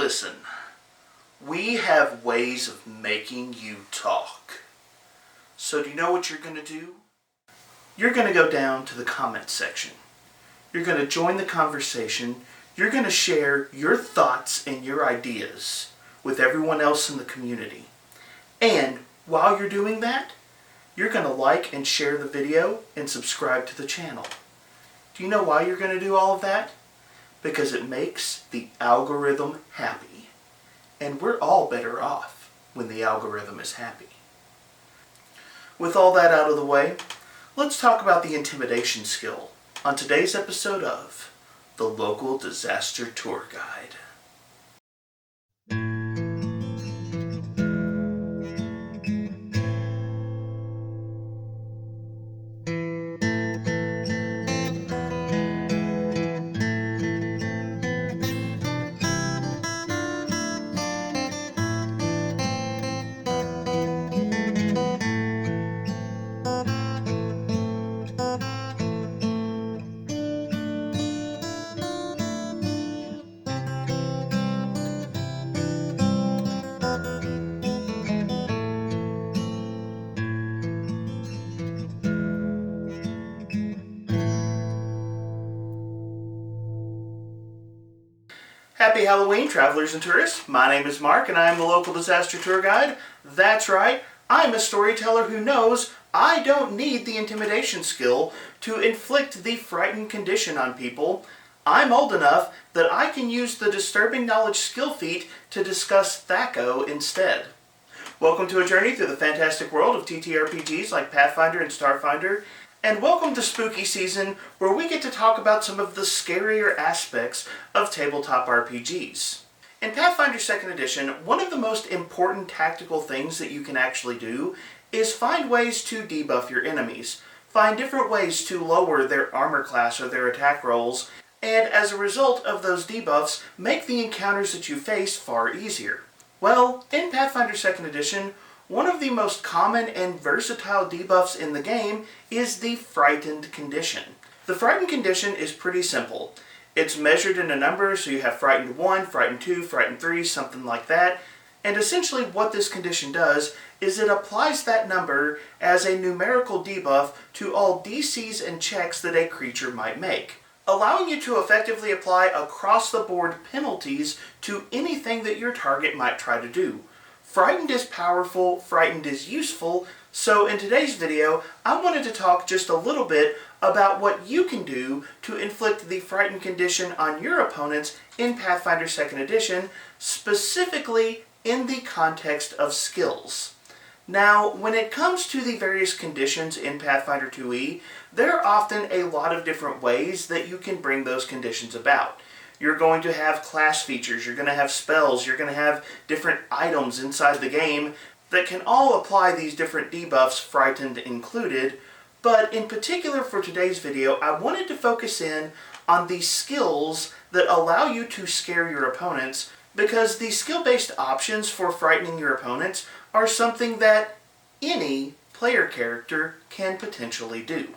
Listen, we have ways of making you talk. So do you know what you're going to do? You're going to go down to the comments section. You're going to join the conversation. You're going to share your thoughts and your ideas with everyone else in the community. And while you're doing that, you're going to like and share the video and subscribe to the channel. Do you know why you're going to do all of that? Because it makes the algorithm happy. And we're all better off when the algorithm is happy. With all that out of the way, let's talk about the intimidation skill on today's episode of The Local Disaster Tour Guide. Happy Halloween, travelers and tourists. My name is Mark, and I am the local disaster tour guide. That's right, I'm a storyteller who knows I don't need the intimidation skill to inflict the frightened condition on people. I'm old enough that I can use the disturbing knowledge skill feat to discuss THACO instead. Welcome to a journey through the fantastic world of TTRPGs like Pathfinder and Starfinder. And welcome to spooky season, where we get to talk about some of the scarier aspects of tabletop RPGs. In Pathfinder 2nd Edition, one of the most important tactical things that you can actually do is find ways to debuff your enemies. Find different ways to lower their armor class or their attack rolls, and as a result of those debuffs, make the encounters that you face far easier. Well, in Pathfinder 2nd Edition, one of the most common and versatile debuffs in the game is the frightened condition. The frightened condition is pretty simple. It's measured in a number, so you have frightened 1, frightened 2, frightened 3, something like that. And essentially what this condition does is it applies that number as a numerical debuff to all DCs and checks that a creature might make, allowing you to effectively apply across-the-board penalties to anything that your target might try to do. Frightened is powerful, frightened is useful, so in today's video, I wanted to talk just a little bit about what you can do to inflict the frightened condition on your opponents in Pathfinder 2nd Edition, specifically in the context of skills. Now, when it comes to the various conditions in Pathfinder 2e, there are often a lot of different ways that you can bring those conditions about. You're going to have class features, you're going to have spells, you're going to have different items inside the game that can all apply these different debuffs, frightened included. But in particular for today's video, I wanted to focus in on the skills that allow you to scare your opponents, because the skill-based options for frightening your opponents are something that any player character can potentially do.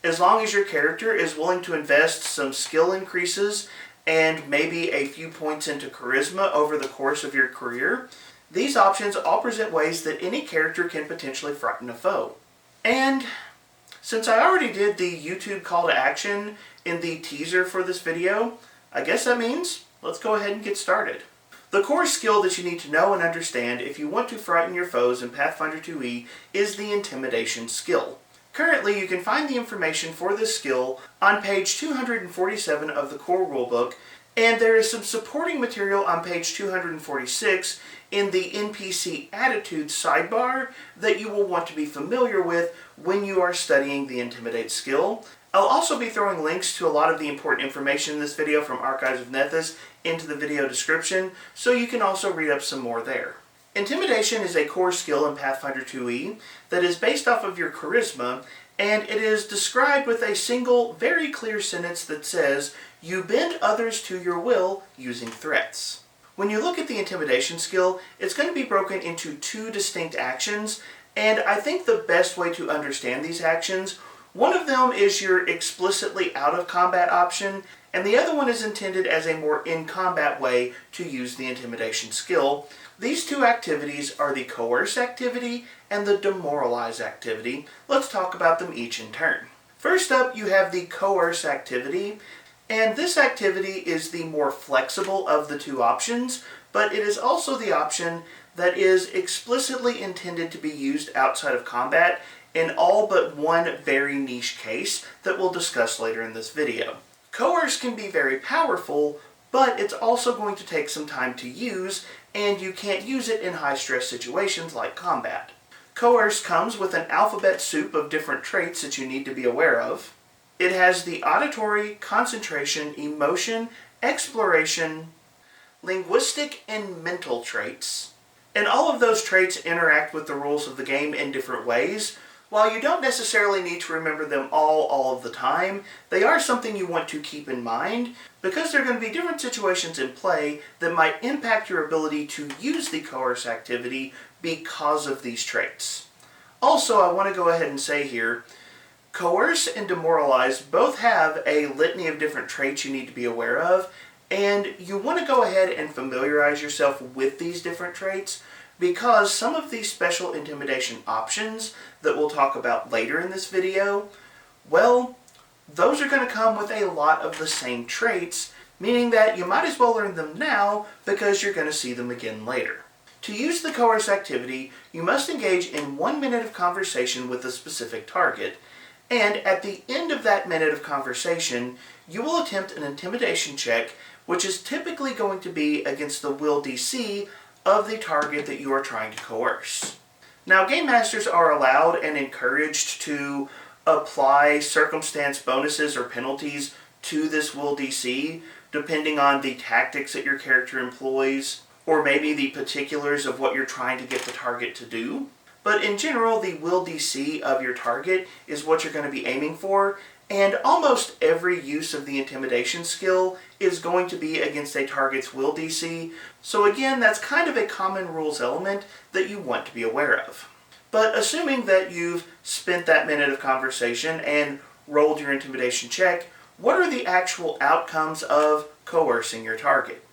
As long as your character is willing to invest some skill increases and maybe a few points into charisma over the course of your career, these options all present ways that any character can potentially frighten a foe. And since I already did the YouTube call to action in the teaser for this video, I guess that means let's go ahead and get started. The core skill that you need to know and understand if you want to frighten your foes in Pathfinder 2e is the Intimidation Skill. Currently, you can find the information for this skill on page 247 of the core rulebook, and there is some supporting material on page 246 in the NPC Attitude sidebar that you will want to be familiar with when you are studying the Intimidate skill. I'll also be throwing links to a lot of the important information in this video from Archives of Nethys into the video description, so you can also read up some more there. Intimidation is a core skill in Pathfinder 2e that is based off of your charisma, and it is described with a single, very clear sentence that says, "You bend others to your will using threats." When you look at the Intimidation skill, it's going to be broken into two distinct actions, and I think the best way to understand these actions, one of them is your explicitly out of combat option, and the other one is intended as a more in-combat way to use the Intimidation skill. These two activities are the Coerce Activity and the Demoralize Activity. Let's talk about them each in turn. First up, you have the Coerce Activity, and this activity is the more flexible of the two options, but it is also the option that is explicitly intended to be used outside of combat in all but one very niche case that we'll discuss later in this video. Coerce can be very powerful, but it's also going to take some time to use, and you can't use it in high-stress situations like combat. Coerce comes with an alphabet soup of different traits that you need to be aware of. It has the auditory, concentration, emotion, exploration, linguistic, and mental traits. And all of those traits interact with the rules of the game in different ways. While you don't necessarily need to remember them all of the time, they are something you want to keep in mind because there are going to be different situations in play that might impact your ability to use the Coerce activity because of these traits. Also, I want to go ahead and say here, Coerce and Demoralize both have a litany of different traits you need to be aware of, and you want to go ahead and familiarize yourself with these different traits because some of these special intimidation options that we'll talk about later in this video, well, those are going to come with a lot of the same traits, meaning that you might as well learn them now because you're going to see them again later. To use the Coerce activity, you must engage in 1 minute of conversation with a specific target, and at the end of that minute of conversation, you will attempt an intimidation check, which is typically going to be against the will DC of the target that you are trying to coerce. Now, Game Masters are allowed and encouraged to apply circumstance bonuses or penalties to this will DC, depending on the tactics that your character employs, or maybe the particulars of what you're trying to get the target to do. But in general, the will DC of your target is what you're going to be aiming for, and almost every use of the Intimidation skill is going to be against a target's will DC, so again, that's kind of a common rules element that you want to be aware of. But assuming that you've spent that minute of conversation and rolled your Intimidation check, what are the actual outcomes of coercing your target?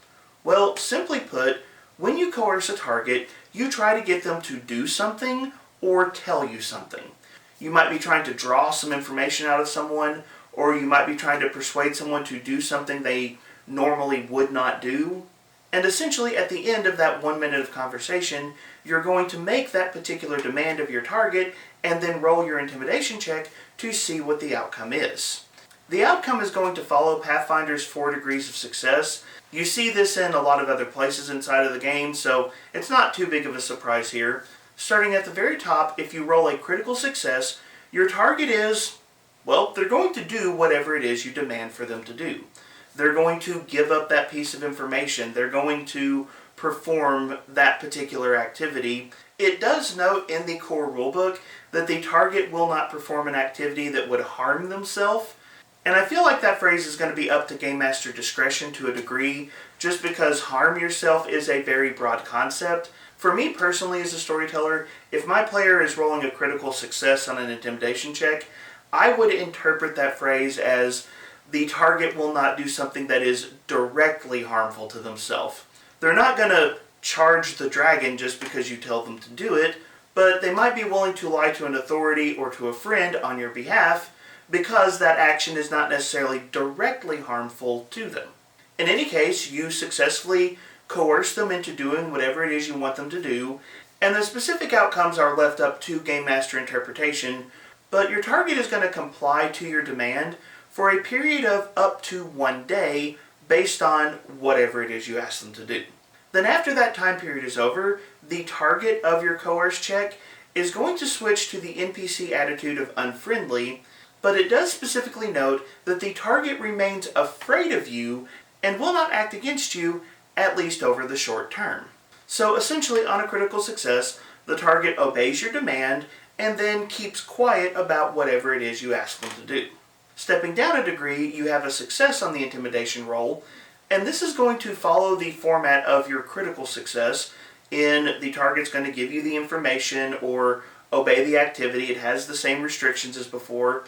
Well, simply put, when you coerce a target, you try to get them to do something or tell you something. You might be trying to draw some information out of someone, or you might be trying to persuade someone to do something they normally would not do. And essentially, at the end of that 1 minute of conversation, you're going to make that particular demand of your target and then roll your intimidation check to see what the outcome is. The outcome is going to follow Pathfinder's 4 degrees of success. You see this in a lot of other places inside of the game, so it's not too big of a surprise here. Starting at the very top, if you roll a critical success, your target is, well, they're going to do whatever it is you demand for them to do. They're going to give up that piece of information. They're going to perform that particular activity. It does note in the core rulebook that the target will not perform an activity that would harm themselves. And I feel like that phrase is going to be up to Game Master discretion to a degree, just because harm yourself is a very broad concept. For me personally as a storyteller, if my player is rolling a critical success on an intimidation check, I would interpret that phrase as the target will not do something that is directly harmful to themselves. They're not going to charge the dragon just because you tell them to do it, but they might be willing to lie to an authority or to a friend on your behalf because that action is not necessarily directly harmful to them. In any case, you successfully coerce them into doing whatever it is you want them to do, and the specific outcomes are left up to Game Master interpretation, but your target is going to comply to your demand for a period of up to 1 day based on whatever it is you ask them to do. Then after that time period is over, the target of your coerce check is going to switch to the NPC attitude of unfriendly, but it does specifically note that the target remains afraid of you and will not act against you, at least over the short term. So essentially, on a critical success, the target obeys your demand and then keeps quiet about whatever it is you ask them to do. Stepping down a degree, you have a success on the intimidation roll, and this is going to follow the format of your critical success in the target's going to give you the information or obey the activity. It has the same restrictions as before,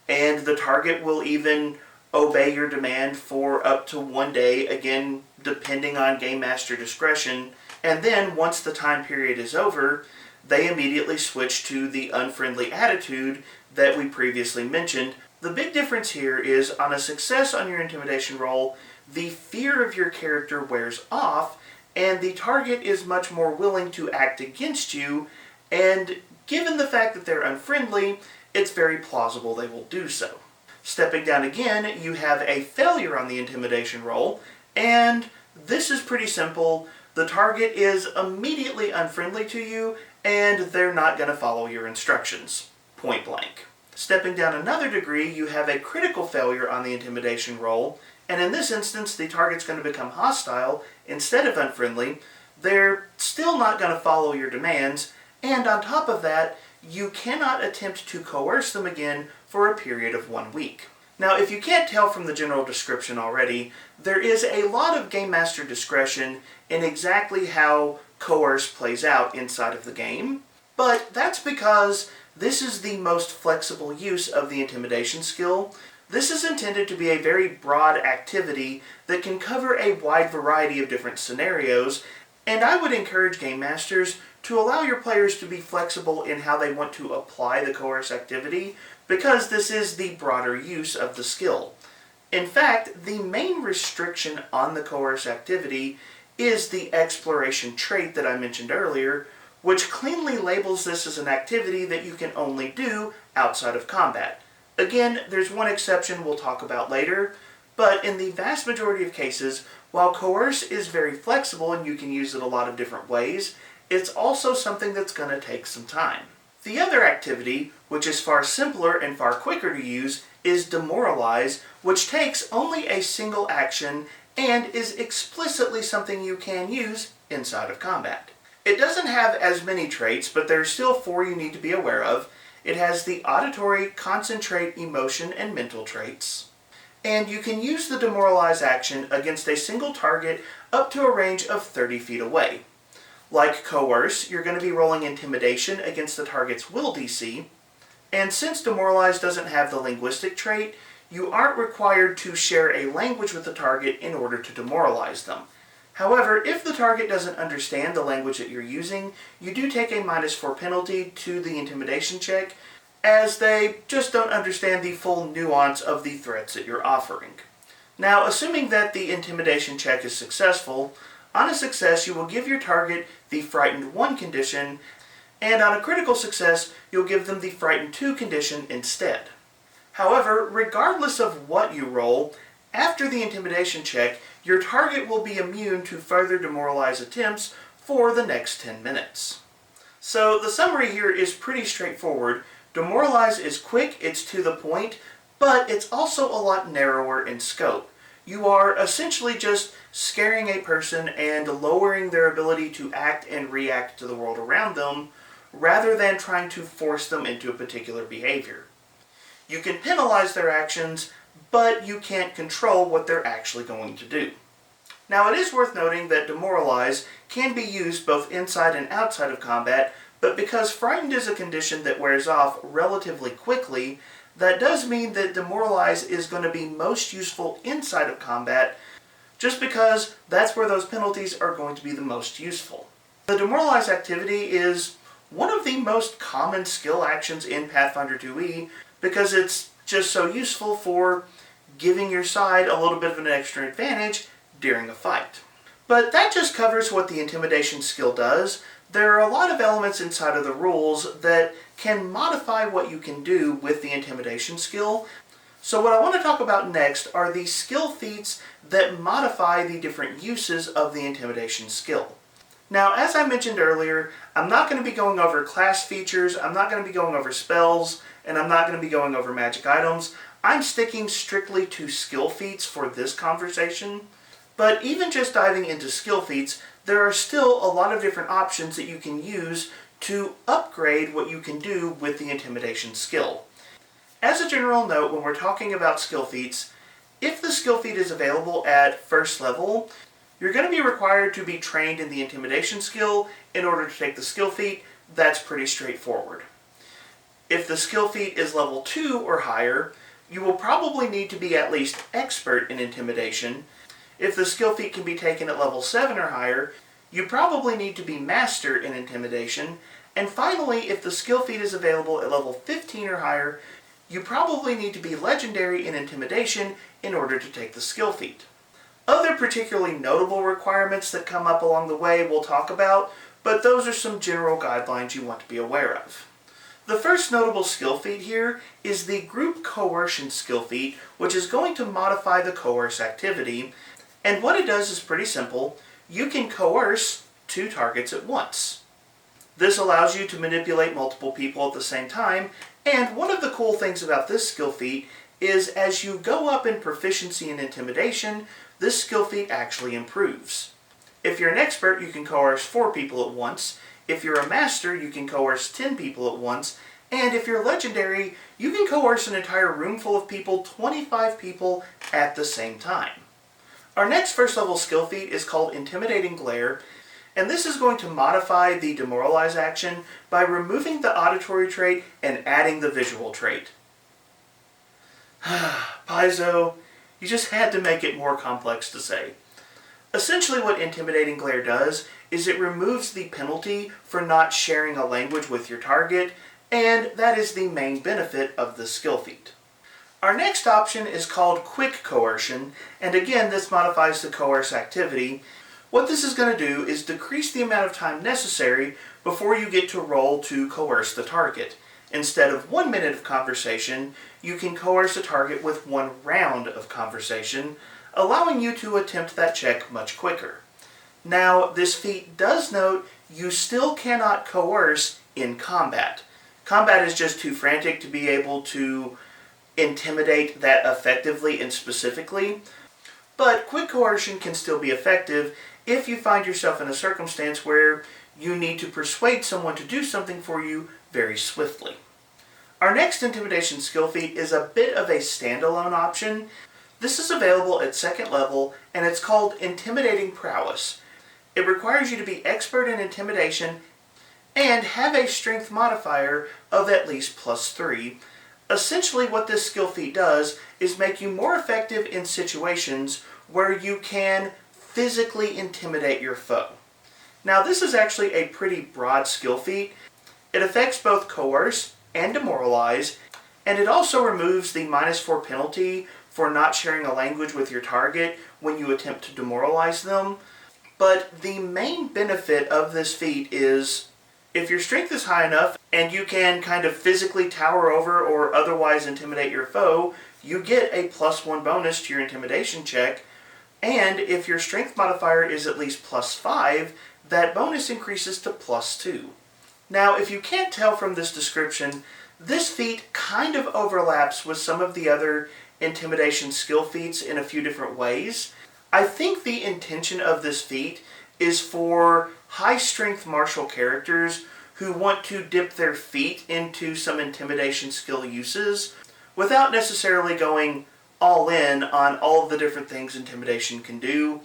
and the target will even obey your demand for up to 1 day, again, depending on Game Master discretion, and then once the time period is over, they immediately switch to the unfriendly attitude that we previously mentioned. The big difference here is on a success on your intimidation roll, the fear of your character wears off, and the target is much more willing to act against you, and given the fact that they're unfriendly, it's very plausible they will do so. Stepping down again, you have a failure on the intimidation roll, and this is pretty simple. The target is immediately unfriendly to you, and they're not going to follow your instructions. Point blank. Stepping down another degree, you have a critical failure on the intimidation roll, and in this instance, the target's going to become hostile instead of unfriendly. They're still not going to follow your demands, and on top of that, you cannot attempt to coerce them again for a period of 1 week. Now, if you can't tell from the general description already, there is a lot of Game Master discretion in exactly how coerce plays out inside of the game, but that's because this is the most flexible use of the intimidation skill. This is intended to be a very broad activity that can cover a wide variety of different scenarios, and I would encourage Game Masters to allow your players to be flexible in how they want to apply the Coerce Activity, because this is the broader use of the skill. In fact, the main restriction on the Coerce Activity is the exploration trait that I mentioned earlier, which cleanly labels this as an activity that you can only do outside of combat. Again, there's one exception we'll talk about later, but in the vast majority of cases, while Coerce is very flexible and you can use it a lot of different ways, it's also something that's going to take some time. The other activity, which is far simpler and far quicker to use, is Demoralize, which takes only a single action and is explicitly something you can use inside of combat. It doesn't have as many traits, but there are still 4 you need to be aware of. It has the auditory, concentrate, emotion, and mental traits. And you can use the Demoralize action against a single target up to a range of 30 feet away. Like Coerce, you're going to be rolling Intimidation against the target's will DC, and since Demoralize doesn't have the linguistic trait, you aren't required to share a language with the target in order to demoralize them. However, if the target doesn't understand the language that you're using, you do take a -4 penalty to the intimidation check, as they just don't understand the full nuance of the threats that you're offering. Now, assuming that the intimidation check is successful, on a success you will give your target the Frightened 1 condition, and on a critical success you'll give them the Frightened 2 condition instead. However, regardless of what you roll, after the intimidation check, your target will be immune to further demoralize attempts for the next 10 minutes. So the summary here is pretty straightforward. Demoralize is quick, it's to the point, but it's also a lot narrower in scope. You are essentially just scaring a person and lowering their ability to act and react to the world around them, rather than trying to force them into a particular behavior. You can penalize their actions, but you can't control what they're actually going to do. Now, it is worth noting that Demoralize can be used both inside and outside of combat, but because Frightened is a condition that wears off relatively quickly, that does mean that Demoralize is going to be most useful inside of combat, just because that's where those penalties are going to be the most useful. The Demoralize activity is one of the most common skill actions in Pathfinder 2e, because it's just so useful for giving your side a little bit of an extra advantage during a fight. But that just covers what the intimidation skill does. There are a lot of elements inside of the rules that can modify what you can do with the intimidation skill. So what I want to talk about next are the skill feats that modify the different uses of the intimidation skill. Now, as I mentioned earlier, I'm not going to be going over class features, I'm not going to be going over spells, and I'm not going to be going over magic items. I'm sticking strictly to skill feats for this conversation. But even just diving into skill feats, there are still a lot of different options that you can use to upgrade what you can do with the intimidation skill. As a general note, when we're talking about skill feats, if the skill feat is available at first level, you're going to be required to be trained in the intimidation skill in order to take the skill feat. That's pretty straightforward. If the skill feat is level 2 or higher, You will probably need to be at least expert in intimidation. If the skill feat can be taken at level 7 or higher, you probably need to be master in intimidation. And finally, if the skill feat is available at level 15 or higher, you probably need to be legendary in intimidation in order to take the skill feat. Other particularly notable requirements that come up along the way we'll talk about, but those are some general guidelines you want to be aware of. The first notable skill feat here is the group coercion skill feat, which is going to modify the coerce activity, and what it does is pretty simple. You can coerce 2 targets at once. This allows you to manipulate multiple people at the same time, and one of the cool things about this skill feat is as you go up in proficiency and intimidation, this skill feat actually improves. If you're an expert, you can coerce 4 people at once. If you're a master, you can coerce 10 people at once. And if you're legendary, you can coerce an entire room full of people, 25 people, at the same time. Our next first level skill feat is called Intimidating Glare, and this is going to modify the Demoralize action by removing the auditory trait and adding the visual trait. Paizo, you just had to make it more complex to say. Essentially what Intimidating Glare does is it removes the penalty for not sharing a language with your target, and that is the main benefit of the skill feat. Our next option is called Quick Coercion, and again this modifies the coerce activity. What this is going to do is decrease the amount of time necessary before you get to roll to coerce the target. Instead of 1 minute of conversation, you can coerce a target with 1 round of conversation, allowing you to attempt that check much quicker. Now, this feat does note you still cannot coerce in combat. Combat is just too frantic to be able to intimidate that effectively and specifically, but quick coercion can still be effective if you find yourself in a circumstance where you need to persuade someone to do something for you very swiftly. Our next intimidation skill feat is a bit of a standalone option. This is available at 2nd level, and it's called Intimidating Prowess. It requires you to be expert in intimidation and have a strength modifier of at least +3. Essentially what this skill feat does is make you more effective in situations where you can physically intimidate your foe. Now this is actually a pretty broad skill feat. It affects both Coerce and Demoralize, and it also removes the -4 penalty for not sharing a language with your target when you attempt to demoralize them. But the main benefit of this feat is if your strength is high enough and you can kind of physically tower over or otherwise intimidate your foe, you get a +1 bonus to your intimidation check, and if your strength modifier is at least +5, that bonus increases to +2. Now, if you can't tell from this description, this feat kind of overlaps with some of the other intimidation skill feats in a few different ways. I think the intention of this feat is for high-strength martial characters who want to dip their feet into some intimidation skill uses without necessarily going all in on all of the different things intimidation can do.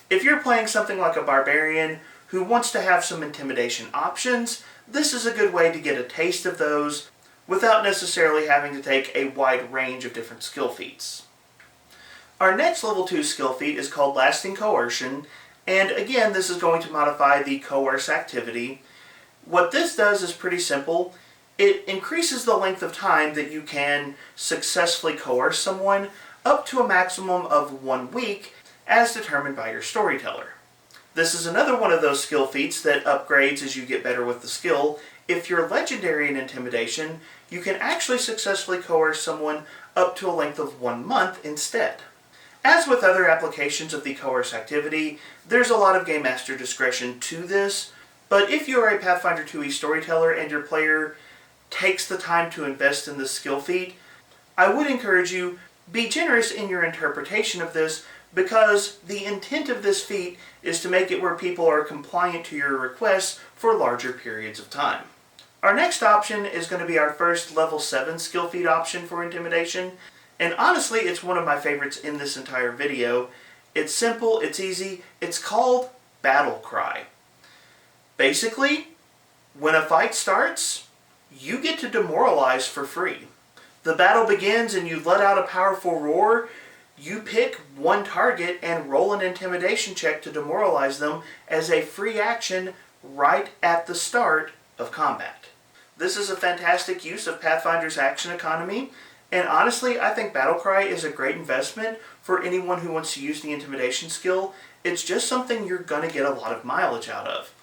If you're playing something like a barbarian who wants to have some intimidation options, this is a good way to get a taste of those without necessarily having to take a wide range of different skill feats. Our next level 2 skill feat is called Lasting Coercion, and again this is going to modify the Coerce Activity. What this does is pretty simple. It increases the length of time that you can successfully coerce someone up to a maximum of 1 week as determined by your storyteller. This is another one of those skill feats that upgrades as you get better with the skill. If you're legendary in intimidation, you can actually successfully coerce someone up to a length of 1 month instead. As with other applications of the Coerce Activity, there's a lot of Game Master discretion to this, but if you are a Pathfinder 2e storyteller and your player takes the time to invest in this skill feat, I would encourage you, be generous in your interpretation of this, because the intent of this feat is to make it where people are compliant to your requests for larger periods of time. Our next option is going to be our first level 7 skill feat option for intimidation, and honestly it's one of my favorites in this entire video. It's simple, it's easy, it's called Battle Cry. Basically, when a fight starts, you get to demoralize for free. The battle begins and you let out a powerful roar. You pick one target and roll an intimidation check to demoralize them as a free action right at the start of combat. This is a fantastic use of Pathfinder's action economy, and honestly, I think Battlecry is a great investment for anyone who wants to use the intimidation skill. It's just something you're going to get a lot of mileage out of.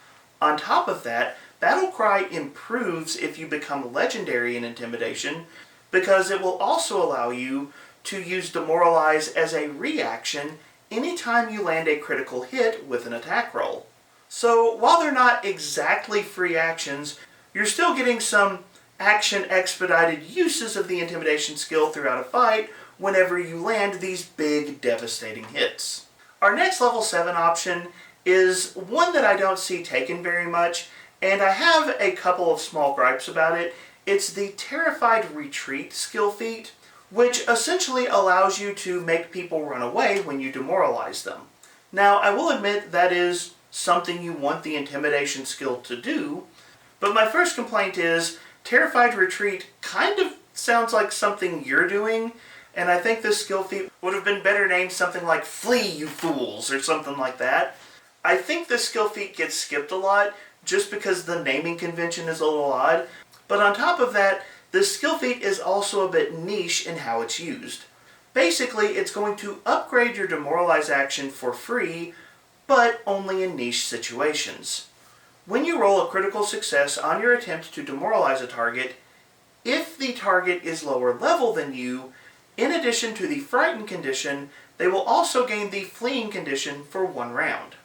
On top of that, Battlecry improves if you become legendary in intimidation, because it will also allow you to use Demoralize as a reaction anytime you land a critical hit with an attack roll. So while they're not exactly free actions, you're still getting some action expedited uses of the intimidation skill throughout a fight whenever you land these big devastating hits. Our next level 7 option is one that I don't see taken very much, and I have a couple of small gripes about it. It's the Terrified Retreat skill feat, which essentially allows you to make people run away when you demoralize them. Now, I will admit that is something you want the intimidation skill to do, but my first complaint is Terrified Retreat kind of sounds like something you're doing, and I think this skill feat would have been better named something like Flee, you fools, or something like that. I think this skill feat gets skipped a lot just because the naming convention is a little odd, but on top of that, this skill feat is also a bit niche in how it's used. Basically, it's going to upgrade your Demoralize action for free, but only in niche situations. When you roll a critical success on your attempt to demoralize a target, if the target is lower level than you, in addition to the frighten condition, they will also gain the fleeing condition for 1 round.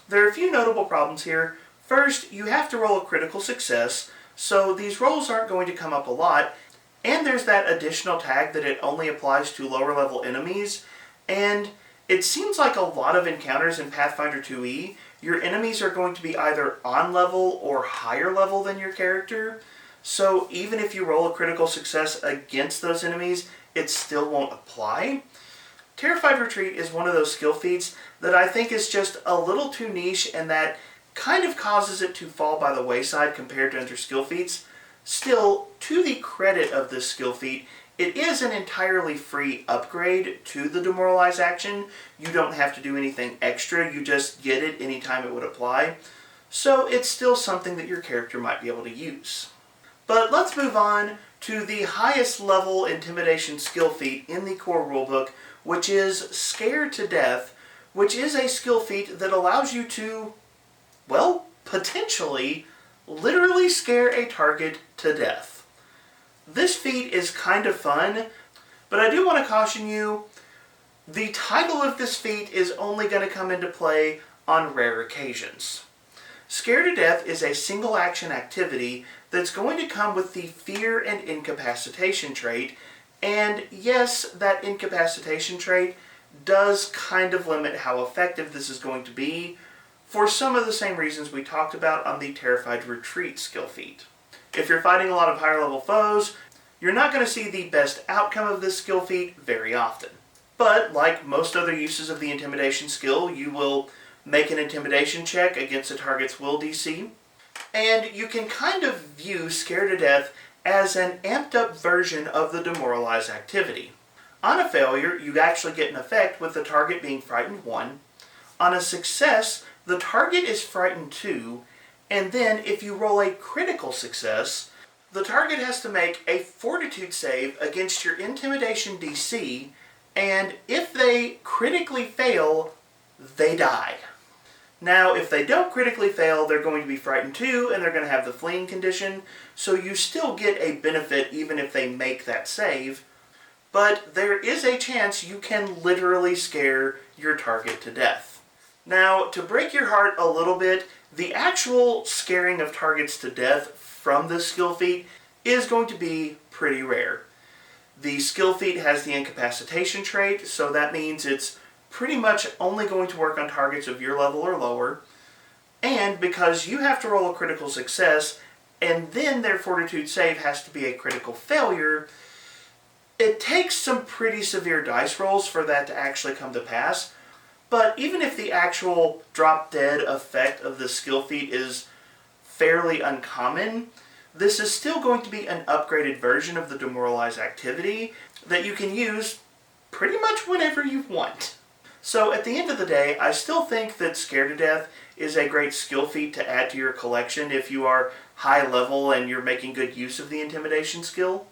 There are a few notable problems here. First, you have to roll a critical success, so these rolls aren't going to come up a lot, and there's that additional tag that it only applies to lower level enemies, and it seems like a lot of encounters in Pathfinder 2e, your enemies are going to be either on level or higher level than your character, so even if you roll a critical success against those enemies, it still won't apply. Terrified Retreat is one of those skill feats that I think is just a little too niche, and that kind of causes it to fall by the wayside compared to other skill feats. Still, to the credit of this skill feat, it is an entirely free upgrade to the Demoralize action. You don't have to do anything extra, you just get it anytime it would apply. So it's still something that your character might be able to use. But let's move on to the highest level intimidation skill feat in the core rulebook, which is Scare to Death, which is a skill feat that allows you to, well, potentially, literally scare a target to death. This feat is kind of fun, but I do want to caution you, the title of this feat is only going to come into play on rare occasions. Scare to Death is a single action activity that's going to come with the Fear and Incapacitation trait, and yes, that Incapacitation trait does kind of limit how effective this is going to be, for some of the same reasons we talked about on the Terrified Retreat skill feat. If you're fighting a lot of higher level foes, you're not going to see the best outcome of this skill feat very often. But like most other uses of the intimidation skill, you will make an intimidation check against a target's will DC, and you can kind of view Scare to Death as an amped up version of the Demoralize activity. On a failure, you actually get an effect with the target being frightened 1. On a success, the target is frightened 2, and then if you roll a critical success, the target has to make a fortitude save against your intimidation DC, and if they critically fail, they die. Now, if they don't critically fail, they're going to be frightened 2, and they're going to have the fleeing condition, so you still get a benefit even if they make that save, but there is a chance you can literally scare your target to death. Now, to break your heart a little bit, the actual scaring of targets to death from this skill feat is going to be pretty rare. The skill feat has the incapacitation trait, so that means it's pretty much only going to work on targets of your level or lower, and because you have to roll a critical success, and then their fortitude save has to be a critical failure, it takes some pretty severe dice rolls for that to actually come to pass. But even if the actual drop-dead effect of the skill feat is fairly uncommon, this is still going to be an upgraded version of the Demoralize Activity that you can use pretty much whenever you want. So at the end of the day, I still think that Scare to Death is a great skill feat to add to your collection if you are high level and you're making good use of the Intimidation skill.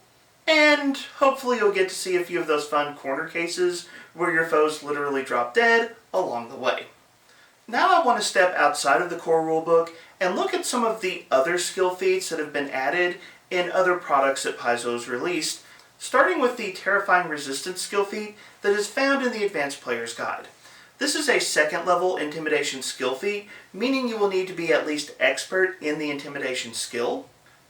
And hopefully you'll get to see a few of those fun corner cases where your foes literally drop dead along the way. Now I want to step outside of the core rulebook and look at some of the other skill feats that have been added in other products that Paizo has released, starting with the Terrifying Resistance skill feat that is found in the Advanced Player's Guide. This is a second level Intimidation skill feat, meaning you will need to be at least expert in the Intimidation skill.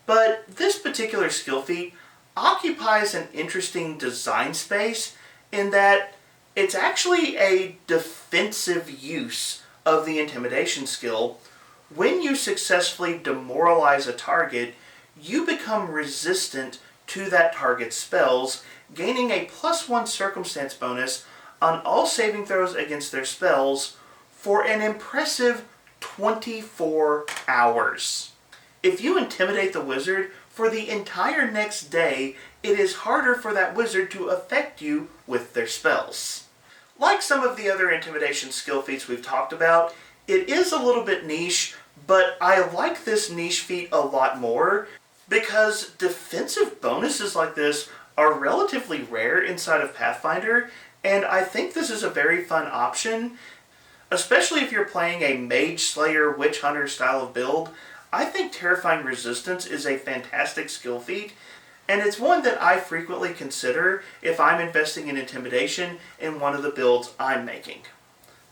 But this particular skill feat occupies an interesting design space in that it's actually a defensive use of the Intimidation skill. When you successfully demoralize a target, you become resistant to that target's spells, gaining a +1 circumstance bonus on all saving throws against their spells for an impressive 24 hours. If you intimidate the wizard for the entire next day, it is harder for that wizard to affect you with their spells. Like some of the other intimidation skill feats we've talked about, it is a little bit niche, but I like this niche feat a lot more because defensive bonuses like this are relatively rare inside of Pathfinder, and I think this is a very fun option, especially if you're playing a Mage Slayer Witch Hunter style of build. I think Terrifying Resistance is a fantastic skill feat, and it's one that I frequently consider if I'm investing in Intimidation in one of the builds I'm making.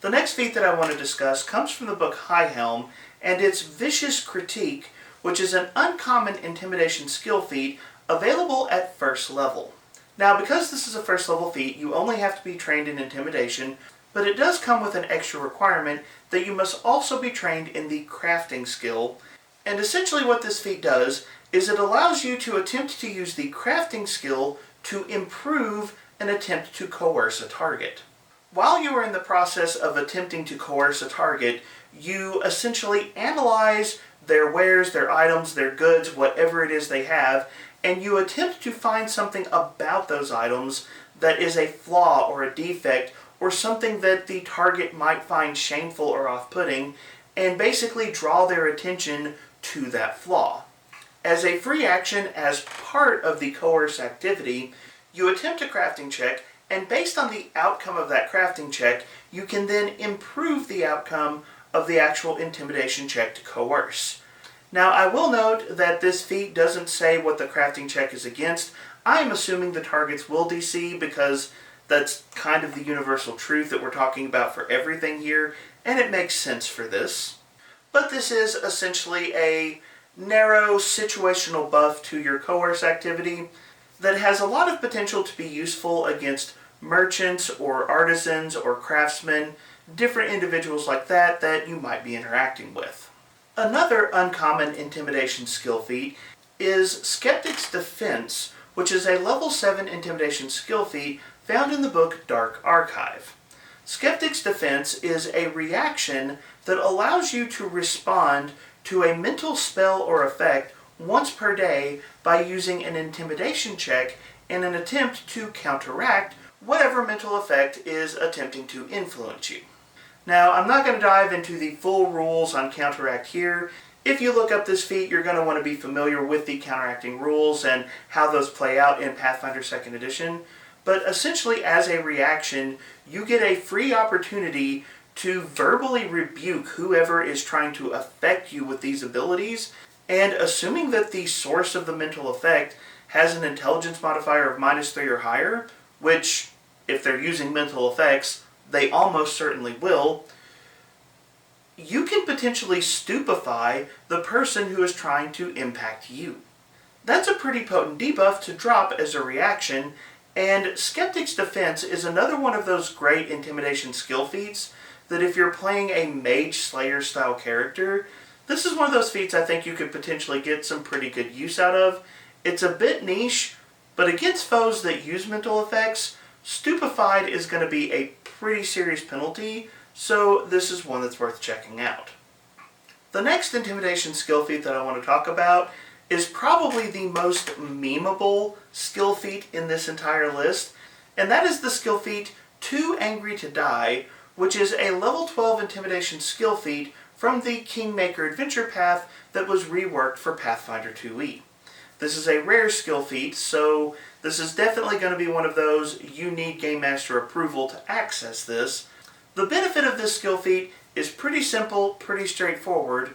The next feat that I want to discuss comes from the book Highhelm, and it's Vicious Critique, which is an uncommon Intimidation skill feat available at first level. Now, because this is a first level feat, you only have to be trained in Intimidation, but it does come with an extra requirement that you must also be trained in the crafting skill. And essentially what this feat does is it allows you to attempt to use the crafting skill to improve an attempt to coerce a target. While you are in the process of attempting to coerce a target, you essentially analyze their wares, their items, their goods, whatever it is they have, and you attempt to find something about those items that is a flaw or a defect or something that the target might find shameful or off-putting, and basically draw their attention to that flaw. As a free action, as part of the Coerce Activity, you attempt a crafting check, and based on the outcome of that crafting check, you can then improve the outcome of the actual intimidation check to coerce. Now, I will note that this feat doesn't say what the crafting check is against. I'm assuming the targets will DC because that's kind of the universal truth that we're talking about for everything here, and it makes sense for this. But this is essentially a narrow situational buff to your Coerce Activity that has a lot of potential to be useful against merchants or artisans or craftsmen, different individuals like that that you might be interacting with. Another uncommon intimidation skill feat is Skeptic's Defense, which is a level 7 intimidation skill feat found in the book Dark Archive. Skeptic's Defense is a reaction that allows you to respond to a mental spell or effect once per day by using an intimidation check in an attempt to counteract whatever mental effect is attempting to influence you. Now, I'm not going to dive into the full rules on counteract here. If you look up this feat, you're going to want to be familiar with the counteracting rules and how those play out in Pathfinder 2nd Edition. But essentially, as a reaction, you get a free opportunity to verbally rebuke whoever is trying to affect you with these abilities, and assuming that the source of the mental effect has an intelligence modifier of -3 or higher, which, if they're using mental effects, they almost certainly will, you can potentially stupefy the person who is trying to impact you. That's a pretty potent debuff to drop as a reaction, and Skeptic's Defense is another one of those great intimidation skill feats that if you're playing a Mage Slayer style character, this is one of those feats I think you could potentially get some pretty good use out of. It's a bit niche, but against foes that use mental effects, Stupefied is going to be a pretty serious penalty, so this is one that's worth checking out. The next intimidation skill feat that I want to talk about is probably the most memeable skill feat in this entire list, and that is the skill feat Too Angry to Die, which is a level 12 Intimidation skill feat from the Kingmaker adventure path that was reworked for Pathfinder 2e. This is a rare skill feat, so this is definitely going to be one of those you need Game Master approval to access this. The benefit of this skill feat is pretty simple, pretty straightforward.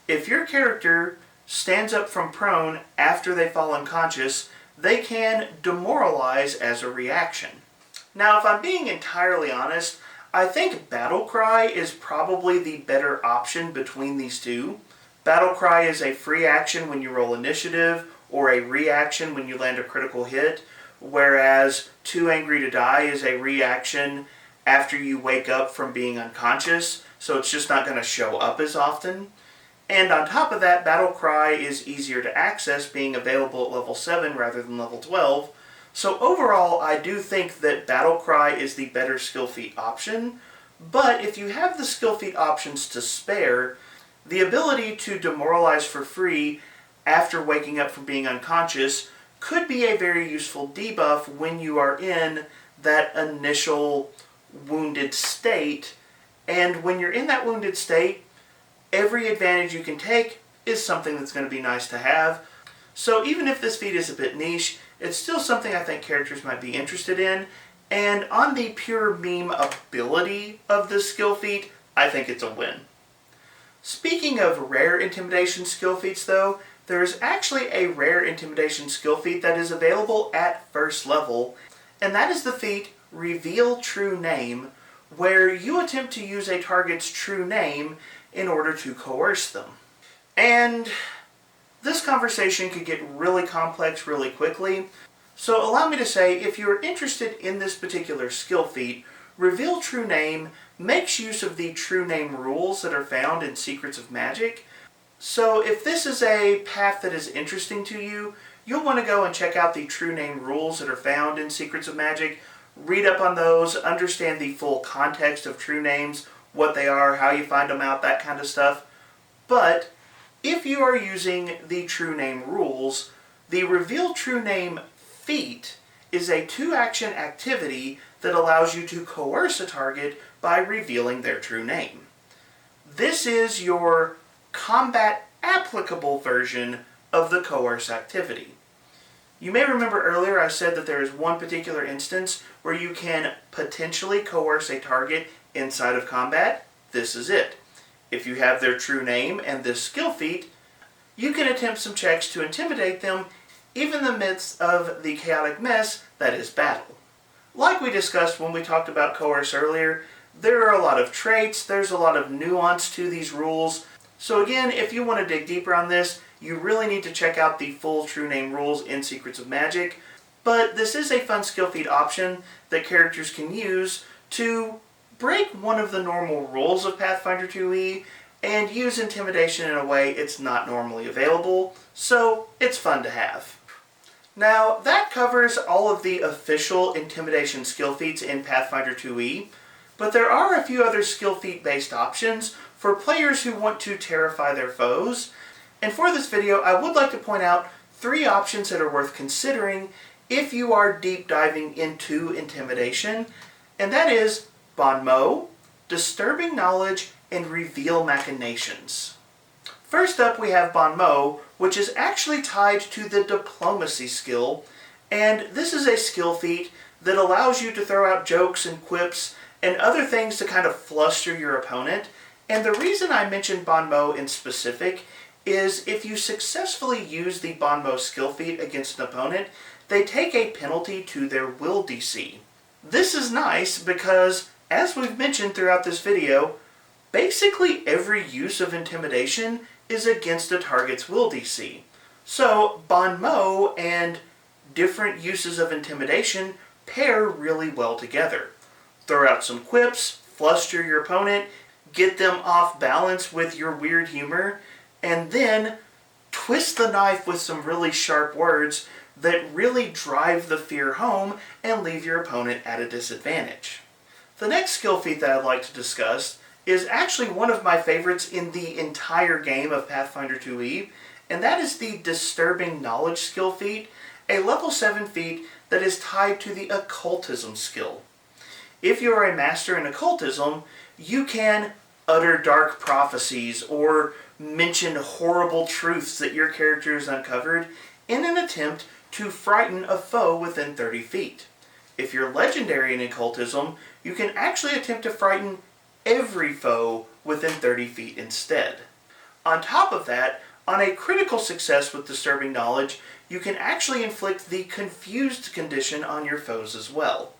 If your character stands up from prone after they fall unconscious, they can demoralize as a reaction. Now, if I'm being entirely honest, I think Battle Cry is probably the better option between these two. Battle Cry is a free action when you roll initiative, or a reaction when you land a critical hit, whereas Too Angry to Die is a reaction after you wake up from being unconscious, so it's just not going to show up as often. And on top of that, Battle Cry is easier to access, being available at level 7 rather than level 12. So overall, I do think that Battle Cry is the better skill feat option, but if you have the skill feat options to spare, the ability to demoralize for free after waking up from being unconscious could be a very useful debuff when you are in that initial wounded state. And when you're in that wounded state, every advantage you can take is something that's going to be nice to have. So even if this feat is a bit niche, it's still something I think characters might be interested in. And on the pure meme ability of this skill feat, I think it's a win. Speaking of rare Intimidation skill feats though, there is actually a rare Intimidation skill feat that is available at first level, and that is the feat Reveal True Name, where you attempt to use a target's true name in order to coerce them. And this conversation could get really complex really quickly, so allow me to say, if you're interested in this particular skill feat, Reveal True Name makes use of the true name rules that are found in Secrets of Magic. So if this is a path that is interesting to you, you'll want to go and check out the true name rules that are found in Secrets of Magic, read up on those, understand the full context of true names, what they are, how you find them out, that kind of stuff. But if you are using the true name rules, the Reveal True Name feat is a 2-action activity that allows you to coerce a target by revealing their true name. This is your combat applicable version of the Coerce Activity. You may remember earlier I said that there is one particular instance where you can potentially coerce a target inside of combat. This is it. If you have their true name and this skill feat, you can attempt some checks to intimidate them even in the midst of the chaotic mess that is battle. Like we discussed when we talked about Coerce earlier, there are a lot of traits, there's a lot of nuance to these rules. So again, if you want to dig deeper on this, you really need to check out the full true name rules in Secrets of Magic. But this is a fun skill feat option that characters can use to break one of the normal rules of Pathfinder 2e and use intimidation in a way it's not normally available, so it's fun to have. Now, that covers all of the official intimidation skill feats in Pathfinder 2e, but there are a few other skill feat based options for players who want to terrify their foes. And for this video, I would like to point out 3 options that are worth considering if you are deep diving into intimidation, and that is Bon mot, Disturbing Knowledge, and Reveal Machinations. First up, we have Bon mot, which is actually tied to the Diplomacy skill, and this is a skill feat that allows you to throw out jokes and quips and other things to kind of fluster your opponent. And the reason I mentioned Bon mot in specific is if you successfully use the Bon mot skill feat against an opponent, they take a penalty to their will DC. This is nice because, as we've mentioned throughout this video, basically every use of intimidation is against a target's will DC. So Bon mot and different uses of intimidation pair really well together. Throw out some quips, fluster your opponent, get them off balance with your weird humor, and then twist the knife with some really sharp words that really drive the fear home and leave your opponent at a disadvantage. The next skill feat that I'd like to discuss is actually one of my favorites in the entire game of Pathfinder 2e, and that is the Disturbing Knowledge skill feat, a level 7 feat that is tied to the Occultism skill. If you are a master in Occultism, you can utter dark prophecies or mention horrible truths that your character has uncovered in an attempt to frighten a foe within 30 feet. If you're legendary in Occultism, you can actually attempt to frighten every foe within 30 feet instead. On top of that, on a critical success with Disturbing Knowledge, you can actually inflict the Confused condition on your foes as well.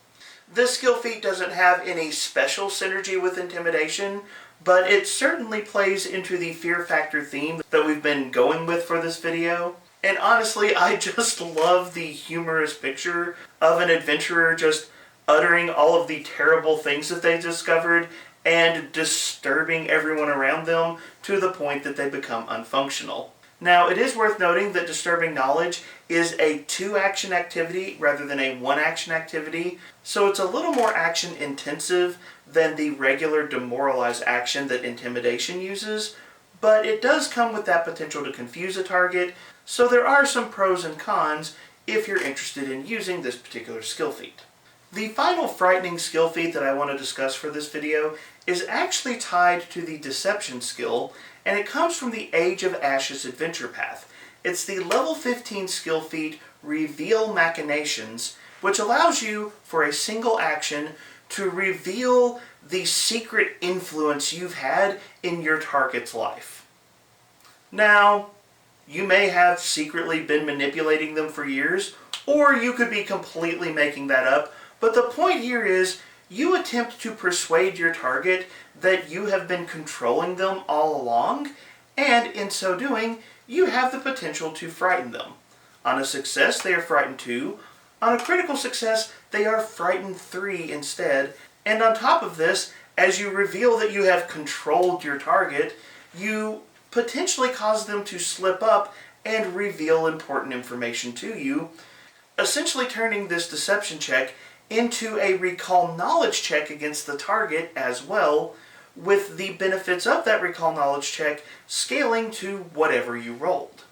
This skill feat doesn't have any special synergy with Intimidation, but it certainly plays into the fear factor theme that we've been going with for this video. And honestly, I just love the humorous picture of an adventurer just uttering all of the terrible things that they discovered and disturbing everyone around them to the point that they become unfunctional. Now, it is worth noting that Disturbing Knowledge is a 2-action activity rather than a 1-action activity, so it's a little more action intensive than the regular Demoralize action that Intimidation uses, but it does come with that potential to confuse a target, so there are some pros and cons if you're interested in using this particular skill feat. The final frightening skill feat that I want to discuss for this video is actually tied to the Deception skill, and it comes from the Age of Ashes adventure path. It's the level 15 skill feat Reveal Machinations, which allows you, for a single action, to reveal the secret influence you've had in your target's life. Now, you may have secretly been manipulating them for years, or you could be completely making that up, but the point here is you attempt to persuade your target that you have been controlling them all along, and in so doing, you have the potential to frighten them. On a success, they are frightened 2. On a critical success, they are frightened 3 instead. And on top of this, as you reveal that you have controlled your target, you potentially cause them to slip up and reveal important information to you, essentially turning this deception check into a recall knowledge check against the target as well, with the benefits of that recall knowledge check scaling to whatever you rolled.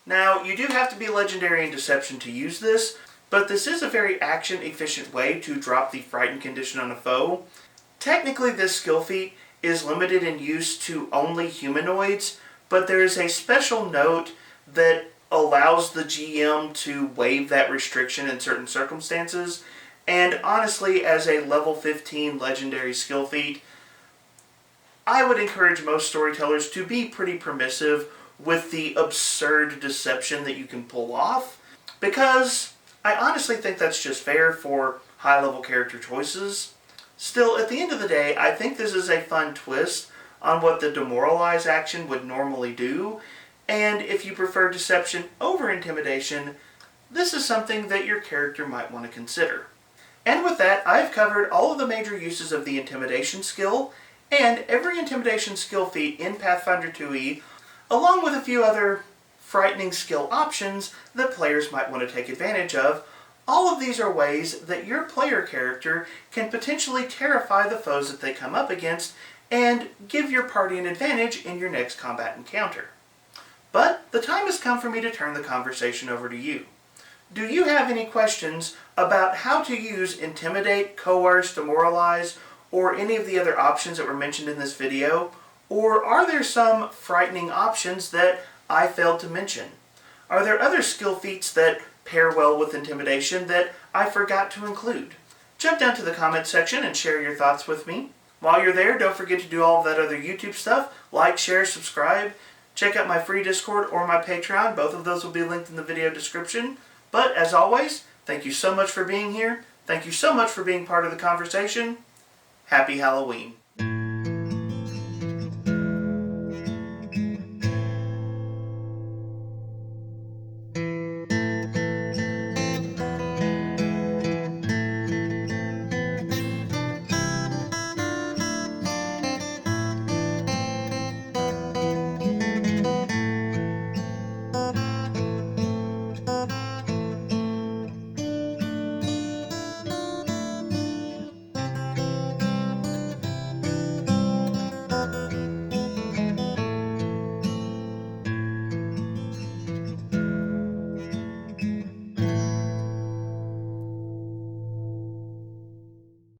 Now, you do have to be legendary in Deception to use this, but this is a very action-efficient way to drop the Frighten condition on a foe. Technically, this skill feat is limited in use to only humanoids, but there is a special note that allows the GM to waive that restriction in certain circumstances, and honestly, as a level 15 legendary skill feat, I would encourage most storytellers to be pretty permissive with the absurd deception that you can pull off, because I honestly think that's just fair for high-level character choices. Still, at the end of the day, I think this is a fun twist on what the Demoralize action would normally do, and if you prefer Deception over Intimidation, this is something that your character might want to consider. And with that, I've covered all of the major uses of the Intimidation skill, and every Intimidation skill feat in Pathfinder 2e, along with a few other frightening skill options that players might want to take advantage of. All of these are ways that your player character can potentially terrify the foes that they come up against and give your party an advantage in your next combat encounter. But the time has come for me to turn the conversation over to you. Do you have any questions about how to use Intimidate, Coerce, Demoralize, or any of the other options that were mentioned in this video? Or are there some frightening options that I failed to mention? Are there other skill feats that pair well with Intimidation that I forgot to include? Jump down to the comments section and share your thoughts with me. While you're there, don't forget to do all of that other YouTube stuff. Like, share, subscribe. Check out my free Discord or my Patreon. Both of those will be linked in the video description. But as always, thank you so much for being here. Thank you so much for being part of the conversation. Happy Halloween.